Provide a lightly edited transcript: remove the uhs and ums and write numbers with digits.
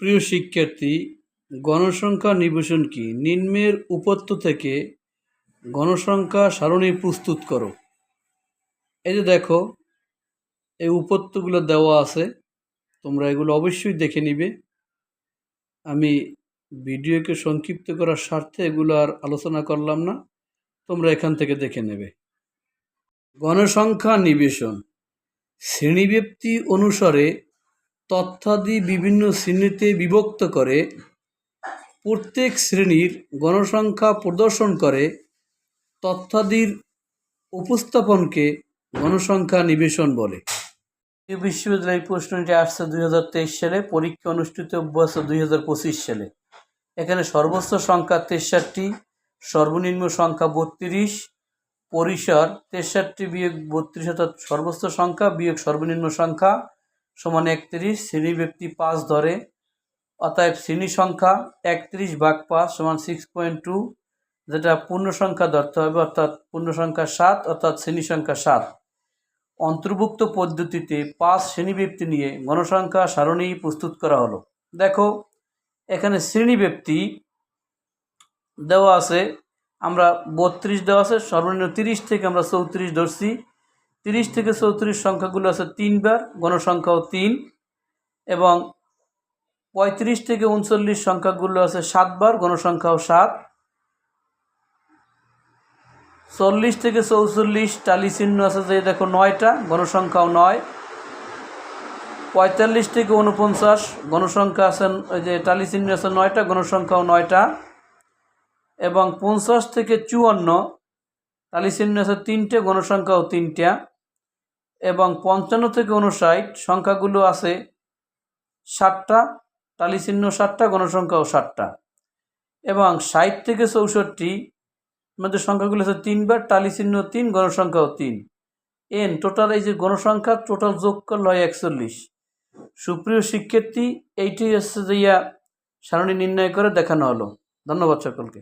প্রিয় শিক্ষার্থী, গণসংখ্যা নিবেশন কি? নিম্নের উপত্য থেকে গণসংখ্যা সারণী প্রস্তুত করো। এই যে দেখো, এই উপত্যগুলো দেওয়া আছে, তোমরা এগুলো অবশ্যই দেখে নিবে। আমি ভিডিওকে সংক্ষিপ্ত করার স্বার্থে এগুলো আর আলোচনা করলাম না, তোমরা এখান থেকে দেখে নেবে। গণসংখ্যা নিবেশন শ্রেণীব্যক্তি অনুসারে তথ্যাদি বিভিন্ন শ্রেণীতে বিভক্ত করে প্রত্যেক শ্রেণীর গণসংখ্যা প্রদর্শন করে তথ্যাদির উপস্থাপনকে গণসংখ্যা নিবেশন বলে। বিশ্ববিদ্যালয়ের প্রশ্নটি আসছে 2023 সালে, পরীক্ষা অনুষ্ঠিত হচ্ছে 2025 সালে। এখানে সর্বোচ্চ সংখ্যা 63, সর্বনিম্ন সংখ্যা 32, পরিসর 63 বিয়োগ 32 অর্থাৎ সর্বোচ্চ সংখ্যা বিয়োগ সর্বনিম্ন সংখ্যা সমান 31, শ্রেণী ব্যক্তি 5 ধরে, অতএব শ্রেণী সংখ্যা 31/5 সমান 6.2, যেটা পূর্ণ সংখ্যা ধরতে হবে অর্থাৎ পূর্ণ সংখ্যা 7 অর্থাৎ শ্রেণী সংখ্যা 7। অন্তর্ভুক্ত পদ্ধতিতে 5 শ্রেণীব্যক্তি নিয়ে গণসংখ্যা সারণী প্রস্তুত করা হলো। দেখো, এখানে শ্রেণীব্যক্তি দেওয়া আছে, আমরা 32 দেওয়া আছে, সর্বনিম্ন 30 থেকে আমরা 34 ধরছি। 30 থেকে 34 সংখ্যাগুলো আছে 3 বার, গণসংখ্যাও 3, এবং 35 থেকে 39 সংখ্যাগুলো আছে 7 বার, গণসংখ্যাও 7। 40 থেকে 44 টালি চিহ্ন আছে যে দেখো 9টা, গণসংখ্যাও 9। 45 থেকে 49 গণসংখ্যা আছেন ওই যে টালি চিহ্ন আছে 9টা, গণসংখ্যাও 9টা। এবং 50 থেকে 54 টালি চিহ্ন আছে 3টে, গণসংখ্যাও 3টা। এবং 55 থেকে 59 সংখ্যাগুলো আছে 7টা, টালি চিহ্ন 7টা, গণসংখ্যাও 7টা। এবং 60 থেকে 64 মধ্যে সংখ্যাগুলো আছে 3 বার, টালি চিহ্ন 3, গণসংখ্যাও 3। এন টোটাল এই যে গণসংখ্যা টোটাল যোগ করলে হয় 41। সুপ্রিয় শিক্ষার্থী, এইটাই হচ্ছে যে সারণী নির্ণয় করে দেখানো হলো। ধন্যবাদ সকলকে।